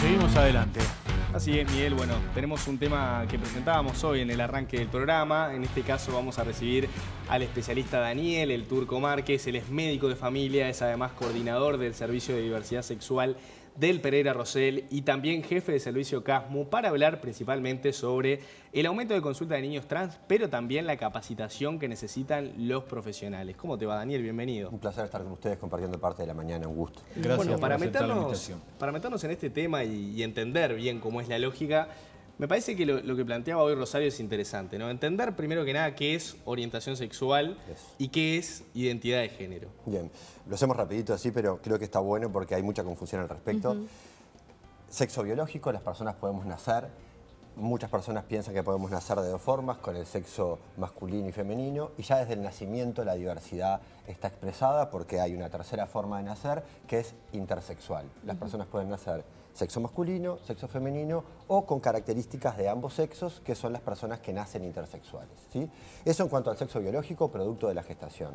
Seguimos adelante. Así es, Miguel. Bueno, tenemos un tema que presentábamos hoy en el arranque del programa. En este caso vamos a recibir al especialista Daniel, el Turco Márquez. Él es médico de familia, es además coordinador del Servicio de Diversidad Sexual del Pereira Rosell y también jefe de servicio CASMU, para hablar principalmente sobre el aumento de consulta de niños trans, pero también la capacitación que necesitan los profesionales. ¿Cómo te va, Daniel? Bienvenido. Un placer estar con ustedes compartiendo parte de la mañana, un gusto. Gracias Bueno, por aceptar la invitación. para meternos en este tema y entender bien cómo es la lógica, me parece que lo que planteaba hoy Rosario es interesante, ¿no? Entender primero que nada qué es orientación sexual y qué es identidad de género. Bien, lo hacemos rapidito así, pero creo que está bueno porque hay mucha confusión al respecto. Sexo biológico, las personas podemos nacer. Muchas personas piensan que podemos nacer de dos formas, con el sexo masculino y femenino, y ya desde el nacimiento la diversidad está expresada porque hay una tercera forma de nacer que es intersexual. Las personas pueden nacer sexo masculino, sexo femenino o con características de ambos sexos, que son las personas que nacen intersexuales, ¿sí? Eso en cuanto al sexo biológico, producto de la gestación.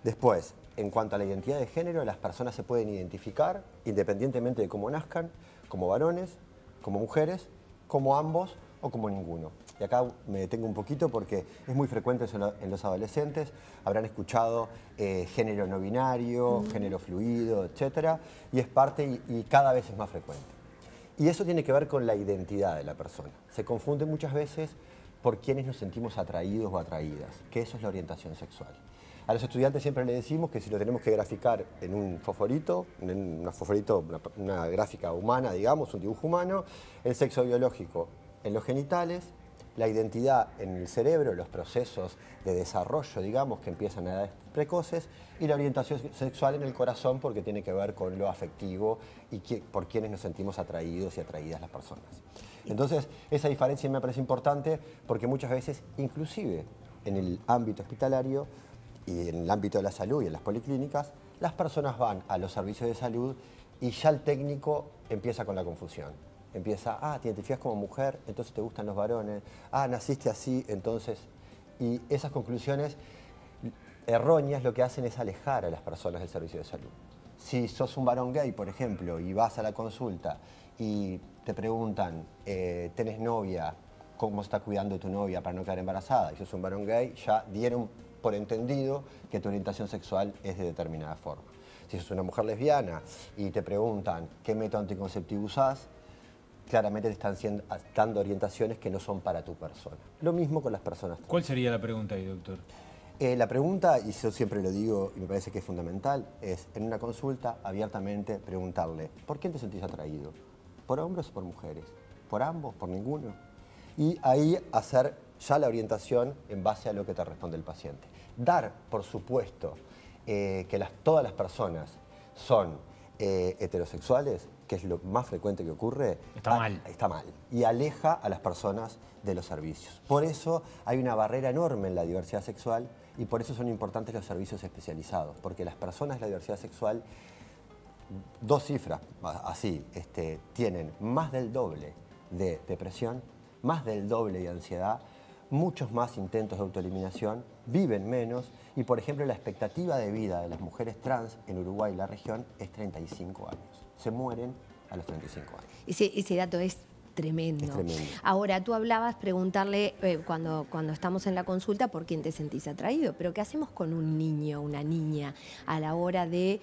Después, en cuanto a la identidad de género, las personas se pueden identificar independientemente de cómo nazcan, como varones, como mujeres, como ambos o como ninguno. Y acá me detengo un poquito porque es muy frecuente eso en los adolescentes. Habrán escuchado género no binario, género fluido, etc. Y es parte y cada vez es más frecuente. Y eso tiene que ver con la identidad de la persona. Se confunde muchas veces por quienes nos sentimos atraídos o atraídas, que eso es la orientación sexual. A los estudiantes siempre les decimos que si lo tenemos que graficar en un fosforito, una gráfica humana, digamos, un dibujo humano, el sexo biológico en los genitales, la identidad en el cerebro, los procesos de desarrollo, digamos, que empiezan a edades precoces, y la orientación sexual en el corazón, porque tiene que ver con lo afectivo y por quienes nos sentimos atraídos y atraídas las personas. Entonces, esa diferencia me parece importante porque muchas veces, inclusive en el ámbito hospitalario, y en el ámbito de la salud y en las policlínicas, las personas van a los servicios de salud y ya el técnico empieza con la confusión. Empieza, te identificas como mujer, entonces te gustan los varones, naciste así, entonces... Y esas conclusiones erróneas lo que hacen es alejar a las personas del servicio de salud. Si sos un varón gay, por ejemplo, y vas a la consulta y te preguntan, ¿tenés novia? ¿Cómo está cuidando tu novia para no quedar embarazada? Y sos un varón gay, ya dieron por entendido que tu orientación sexual es de determinada forma. Si sos una mujer lesbiana y te preguntan qué método anticonceptivo usás, claramente te están dando orientaciones que no son para tu persona. Lo mismo con las personas trans. ¿Cuál sería la pregunta ahí, doctor? La pregunta, y yo siempre lo digo y me parece que es fundamental, es en una consulta abiertamente preguntarle ¿por quién te sentís atraído? ¿Por hombres o por mujeres? ¿Por ambos? ¿Por ninguno? Y ahí hacer ya la orientación en base a lo que te responde el paciente. Dar, por supuesto, que todas las personas son heterosexuales, que es lo más frecuente que ocurre, está mal. Está mal. Y aleja a las personas de los servicios. Por eso hay una barrera enorme en la diversidad sexual y por eso son importantes los servicios especializados, porque las personas de la diversidad sexual, dos cifras así, tienen más del doble de depresión, más del doble de ansiedad, muchos más intentos de autoeliminación, viven menos y, por ejemplo, la expectativa de vida de las mujeres trans en Uruguay y la región es 35 años. Se mueren a los 35 años. Ese dato es tremendo. Es tremendo. Ahora, tú hablabas, preguntarle cuando estamos en la consulta por quién te sentís atraído, pero ¿qué hacemos con un niño, una niña, a la hora de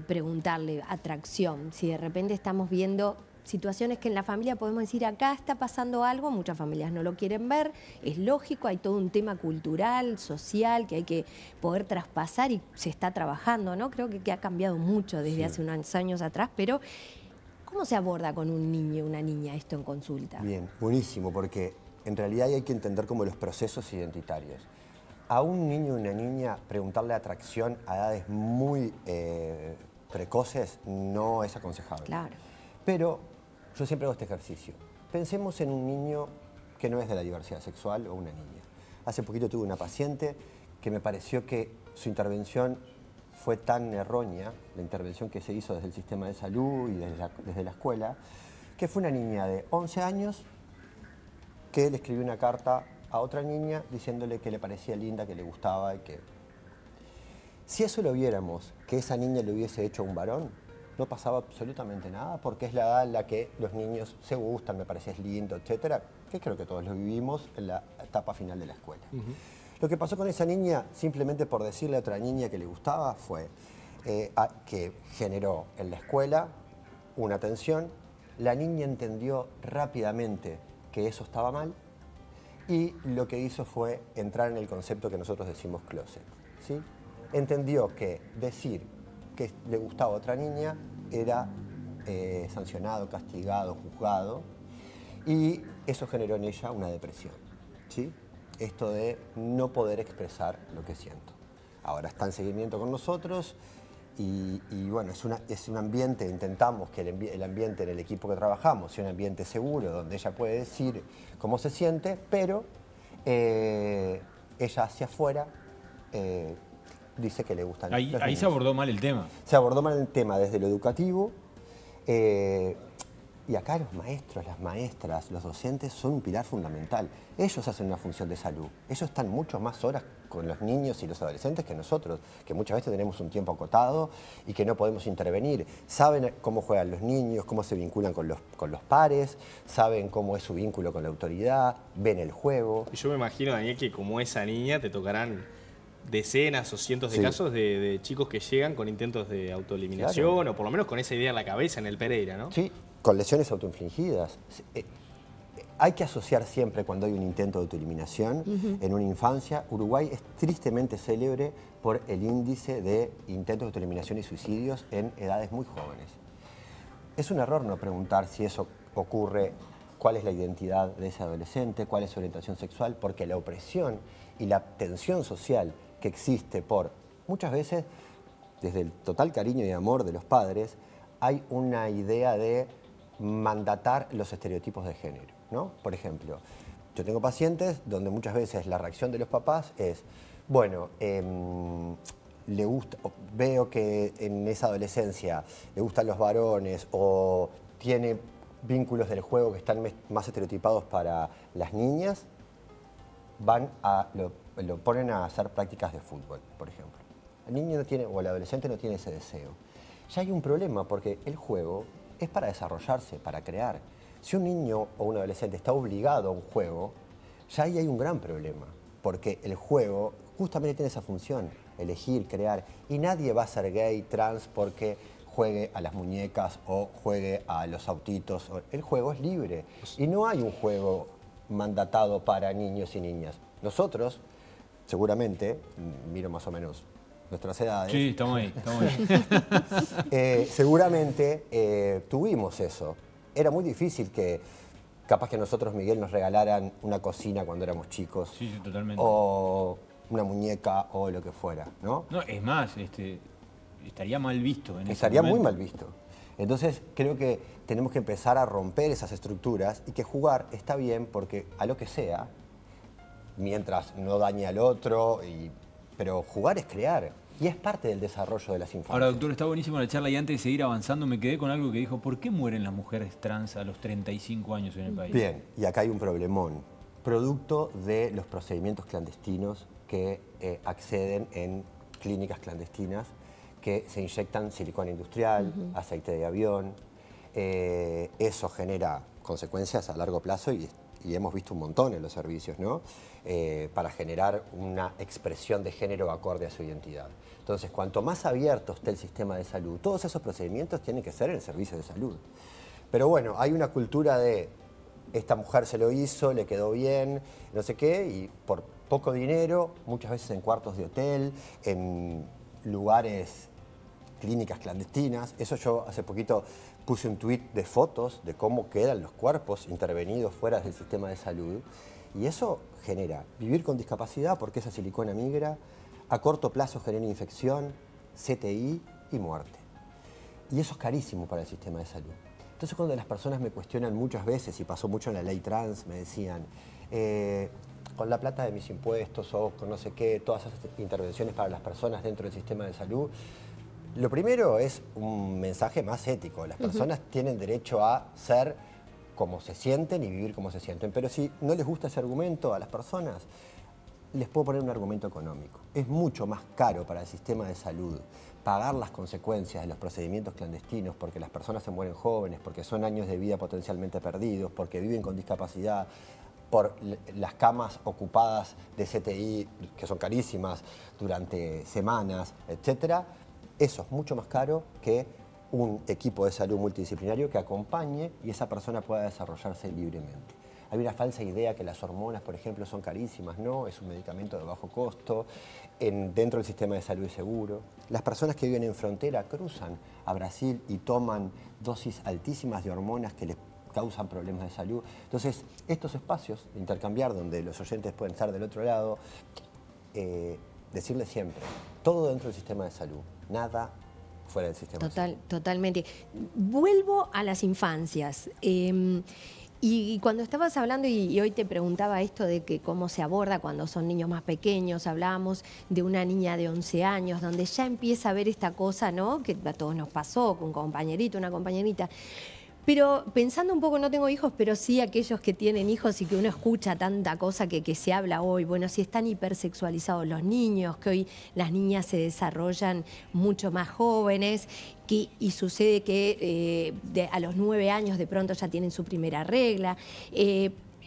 preguntarle atracción? Si de repente estamos viendo situaciones que en la familia podemos decir, acá está pasando algo, muchas familias no lo quieren ver, es lógico, hay todo un tema cultural, social, que hay que poder traspasar y se está trabajando, ¿no? Creo que ha cambiado mucho desde hace unos años atrás, pero ¿cómo se aborda con un niño, una niña esto en consulta? Bien, buenísimo, porque en realidad hay que entender como los procesos identitarios. A un niño o una niña preguntarle atracción a edades muy precoces no es aconsejable. Claro. Pero yo siempre hago este ejercicio. Pensemos en un niño que no es de la diversidad sexual o una niña. Hace poquito tuve una paciente que me pareció que su intervención fue tan errónea, la intervención que se hizo desde el sistema de salud y desde la escuela, que fue una niña de 11 años que le escribió una carta a otra niña diciéndole que le parecía linda, que le gustaba y que... Si eso lo viéramos, que esa niña le hubiese hecho a un varón, no pasaba absolutamente nada, porque es la edad en la que los niños se gustan, me parece es lindo, etcétera, que creo que todos lo vivimos en la etapa final de la escuela. Lo que pasó con esa niña, simplemente por decirle a otra niña que le gustaba, fue que generó en la escuela una tensión. La niña entendió rápidamente que eso estaba mal y lo que hizo fue entrar en el concepto que nosotros decimos closet, ¿sí? Entendió que decir que le gustaba a otra niña era sancionado, castigado, juzgado, y eso generó en ella una depresión, ¿sí? Esto de no poder expresar lo que siento. Ahora está en seguimiento con nosotros y bueno, es un ambiente, intentamos que el ambiente en el equipo que trabajamos sea un ambiente seguro, donde ella puede decir cómo se siente, pero ella hacia afuera dice que le gustan los Ahí niños. se abordó mal el tema. Se abordó mal el tema desde lo educativo, y acá los maestros, las maestras, los docentes son un pilar fundamental. Ellos hacen una función de salud. Ellos están mucho más horas con los niños y los adolescentes que nosotros, que muchas veces tenemos un tiempo acotado y que no podemos intervenir. Saben cómo juegan los niños, cómo se vinculan con los pares, saben cómo es su vínculo con la autoridad, ven el juego. Y yo me imagino, Daniel, que como esa niña te tocarán decenas o cientos de casos de chicos que llegan con intentos de autoeliminación, o por lo menos con esa idea en la cabeza en el Pereira, ¿no? Sí, con lesiones autoinfligidas. Hay que asociar siempre cuando hay un intento de autoeliminación en una infancia. Uruguay es tristemente célebre por el índice de intentos de autoeliminación y suicidios en edades muy jóvenes. Es un error no preguntar si eso ocurre, cuál es la identidad de ese adolescente, cuál es su orientación sexual, porque la opresión y la tensión social que existe por, muchas veces, desde el total cariño y amor de los padres, hay una idea de mandatar los estereotipos de género, ¿no? Por ejemplo, yo tengo pacientes donde muchas veces la reacción de los papás es, bueno, le gusta, veo que en esa adolescencia le gustan los varones o tiene vínculos del juego que están más estereotipados para las niñas, lo ponen a hacer prácticas de fútbol, por ejemplo. El niño no tiene, o el adolescente no tiene ese deseo. Ya hay un problema porque el juego es para desarrollarse, para crear. Si un niño o un adolescente está obligado a un juego, ya ahí hay un gran problema, porque el juego justamente tiene esa función, elegir, crear, y nadie va a ser gay, trans, porque juegue a las muñecas o juegue a los autitos. El juego es libre y no hay un juego mandatado para niños y niñas. Nosotros, seguramente, miro más o menos nuestras edades. Sí, estamos ahí. Seguramente tuvimos eso. Era muy difícil que, capaz que nosotros, Miguel, nos regalaran una cocina cuando éramos chicos. Sí, sí, totalmente. O una muñeca o lo que fuera, ¿no? No, es más, estaría mal visto. Estaría muy mal visto. Entonces, creo que tenemos que empezar a romper esas estructuras y que jugar está bien porque a lo que sea, mientras no dañe al otro, pero jugar es crear y es parte del desarrollo de las infancias. Ahora, doctor, está buenísima la charla y antes de seguir avanzando me quedé con algo que dijo, ¿por qué mueren las mujeres trans a los 35 años en el país? Bien, y acá hay un problemón, producto de los procedimientos clandestinos que acceden en clínicas clandestinas, que se inyectan silicona industrial, aceite de avión. Eso genera consecuencias a largo plazo y hemos visto un montón en los servicios, ¿no? Para generar una expresión de género acorde a su identidad. Entonces, cuanto más abierto esté el sistema de salud, todos esos procedimientos tienen que ser en el servicio de salud. Pero bueno, hay una cultura de esta mujer se lo hizo, le quedó bien, no sé qué, y por poco dinero, muchas veces en cuartos de hotel, en lugares, clínicas clandestinas. Eso yo hace poquito puse un tuit de fotos de cómo quedan los cuerpos intervenidos fuera del sistema de salud. Y eso genera vivir con discapacidad porque esa silicona migra, a corto plazo genera infección, CTI y muerte. Y eso es carísimo para el sistema de salud. Entonces cuando las personas me cuestionan muchas veces, y pasó mucho en la ley trans, me decían, con la plata de mis impuestos o con no sé qué, todas esas intervenciones para las personas dentro del sistema de salud. Lo primero es un mensaje más ético. Las personas tienen derecho a ser como se sienten y vivir como se sienten. Pero si no les gusta ese argumento a las personas, les puedo poner un argumento económico. Es mucho más caro para el sistema de salud pagar las consecuencias de los procedimientos clandestinos, porque las personas se mueren jóvenes, porque son años de vida potencialmente perdidos, porque viven con discapacidad, por las camas ocupadas de CTI, que son carísimas, durante semanas, etc., eso es mucho más caro que un equipo de salud multidisciplinario que acompañe y esa persona pueda desarrollarse libremente. Hay una falsa idea que las hormonas, por ejemplo, son carísimas. No, es un medicamento de bajo costo, dentro del sistema de salud y seguro. Las personas que viven en frontera cruzan a Brasil y toman dosis altísimas de hormonas que les causan problemas de salud. Entonces, estos espacios de intercambiar, donde los oyentes pueden estar del otro lado, decirles siempre, todo dentro del sistema de salud, nada fuera del sistema de salud. Totalmente. Vuelvo a las infancias. Y cuando estabas hablando, y hoy te preguntaba esto de que cómo se aborda cuando son niños más pequeños, hablábamos de una niña de 11 años, donde ya empieza a ver esta cosa, ¿no?, que a todos nos pasó, con un compañerito, una compañerita. Pero pensando un poco, no tengo hijos, pero sí aquellos que tienen hijos y que uno escucha tanta cosa que se habla hoy. Bueno, si están hipersexualizados los niños, que hoy las niñas se desarrollan mucho más jóvenes, y sucede que a los 9 años de pronto ya tienen su primera regla.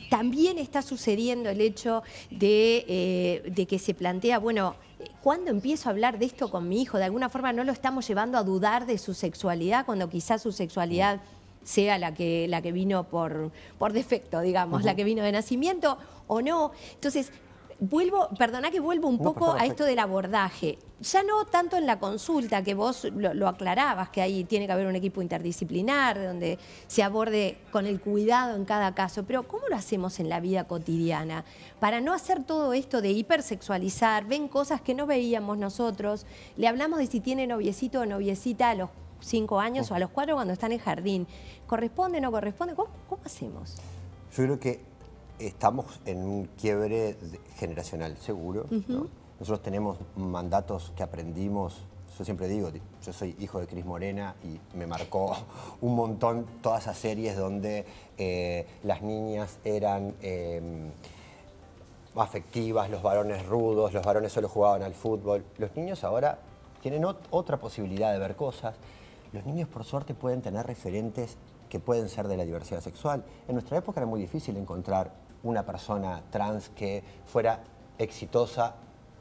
También está sucediendo el hecho de que se plantea, bueno, ¿cuándo empiezo a hablar de esto con mi hijo? De alguna forma no lo estamos llevando a dudar de su sexualidad, cuando quizás su sexualidad sea la que vino por defecto, digamos, la que vino de nacimiento o no. Entonces, perdona que vuelvo un poco a esto del abordaje. Ya no tanto en la consulta, que vos lo aclarabas, que ahí tiene que haber un equipo interdisciplinar, donde se aborde con el cuidado en cada caso, pero ¿cómo lo hacemos en la vida cotidiana? Para no hacer todo esto de hipersexualizar, ven cosas que no veíamos nosotros, le hablamos de si tiene noviecito o noviecita a los 5 años o a los 4 cuando están en jardín. ¿Corresponde o no corresponde? ¿Cómo hacemos? Yo creo que estamos en un quiebre generacional, seguro, ¿no? Nosotros tenemos mandatos que aprendimos. Yo siempre digo, yo soy hijo de Cris Morena y me marcó un montón todas esas series donde las niñas eran afectivas, los varones rudos, los varones solo jugaban al fútbol. Los niños ahora tienen otra posibilidad de ver cosas. Los niños, por suerte, pueden tener referentes que pueden ser de la diversidad sexual. En nuestra época era muy difícil encontrar una persona trans que fuera exitosa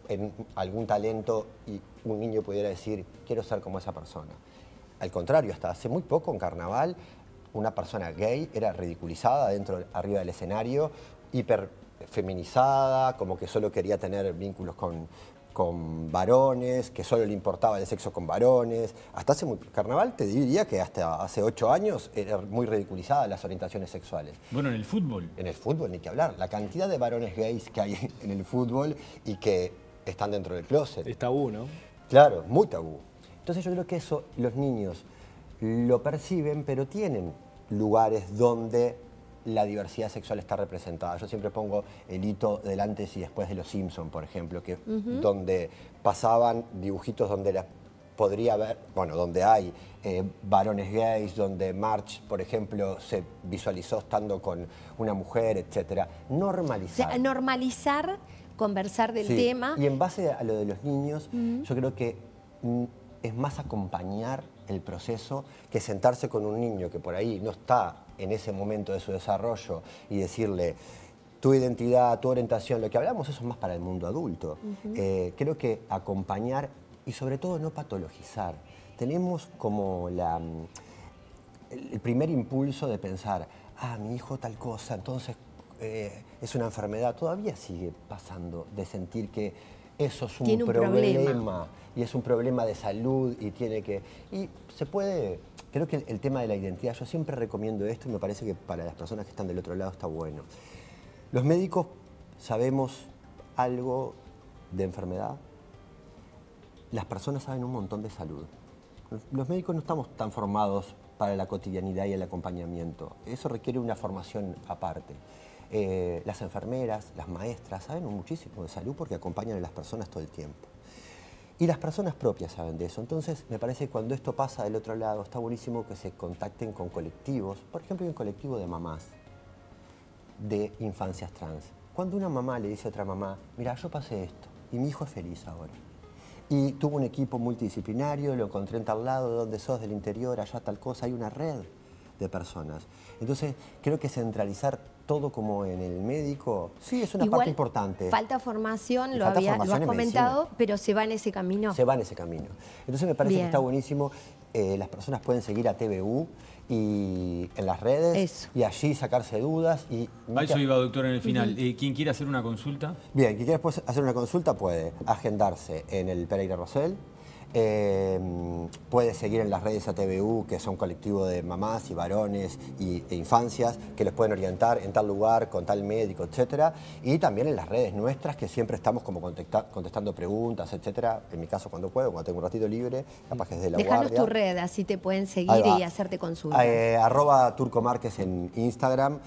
en algún talento y un niño pudiera decir, quiero ser como esa persona. Al contrario, hasta hace muy poco en Carnaval, una persona gay era ridiculizada arriba del escenario, hiperfeminizada, como que solo quería tener vínculos con varones, que solo le importaba el sexo con varones. Hasta Carnaval te diría que hasta hace 8 años eran muy ridiculizadas las orientaciones sexuales. Bueno, en el fútbol. En el fútbol, ni que hablar. La cantidad de varones gays que hay en el fútbol y que están dentro del closet. Es tabú, ¿no? Claro, muy tabú. Entonces yo creo que eso los niños lo perciben, pero tienen lugares donde la diversidad sexual está representada. Yo siempre pongo el hito del antes y después de Los Simpson, por ejemplo, que donde pasaban dibujitos donde podría haber, bueno, donde hay varones gays, donde Marge, por ejemplo, se visualizó estando con una mujer, etcétera. Normalizar. O sea, normalizar, conversar del tema. Y en base a lo de los niños, yo creo que es más acompañar el proceso que sentarse con un niño que por ahí no está en ese momento de su desarrollo y decirle tu identidad, tu orientación, lo que hablamos, eso es más para el mundo adulto. Creo que acompañar y sobre todo no patologizar. Tenemos como el primer impulso de pensar, mi hijo tal cosa, entonces es una enfermedad. Todavía sigue pasando de sentir que eso es un problema y es un problema de salud y tiene que... Y se puede... Creo que el tema de la identidad, yo siempre recomiendo esto y me parece que para las personas que están del otro lado está bueno. Los médicos sabemos algo de enfermedad, las personas saben un montón de salud. Los médicos no estamos tan formados para la cotidianidad y el acompañamiento. Eso requiere una formación aparte. Las enfermeras, las maestras saben muchísimo de salud porque acompañan a las personas todo el tiempo. Y las personas propias saben de eso. Entonces, me parece que cuando esto pasa del otro lado, está buenísimo que se contacten con colectivos. Por ejemplo, hay un colectivo de mamás de infancias trans. Cuando una mamá le dice a otra mamá, mira, yo pasé esto y mi hijo es feliz ahora. y tuvo un equipo multidisciplinario, lo encontré en tal lado, ¿dónde sos? Del interior, allá tal cosa, hay una red de personas. Entonces, creo que centralizar todo como en el médico, sí, es una Igual, parte importante. Falta formación, lo Falta has formación en comentado, medicina. pero se va en ese camino. Se va en ese camino. Entonces me parece Bien. que está buenísimo. Las personas pueden seguir a TVU y en las redes Eso. y allí sacarse dudas. A eso iba, doctor, en el final. ¿Quién quiere hacer una consulta? Bien, quien quiera después hacer una consulta puede agendarse en el Pereira Rosell. Puede seguir en las redes ATVU, que son colectivos de mamás y varones e infancias, que les pueden orientar en tal lugar, con tal médico, etcétera. Y también en las redes nuestras, que siempre estamos como contestando preguntas, etcétera. En mi caso, cuando puedo, cuando tengo un ratito libre, capaz que desde la Déjanos guardia. tu red, así te pueden Ahí seguir va. y hacerte consulta. @Turco Márquez en Instagram,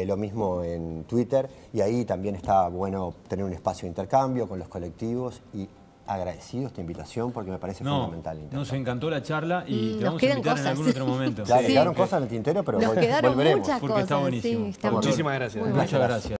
lo mismo en Twitter, y ahí también está bueno tener un espacio de intercambio con los colectivos y agradecido esta invitación porque me parece fundamental. Nos encantó la charla y te Nos vamos a quedan invitar en cosas. algún otro momento. Claro, Sí. quedaron cosas en el tintero, pero Nos quedaron volveremos. muchas Porque cosas. está buenísimo. Sí, está Muchísimas gracias. muy Muchas bueno. gracias.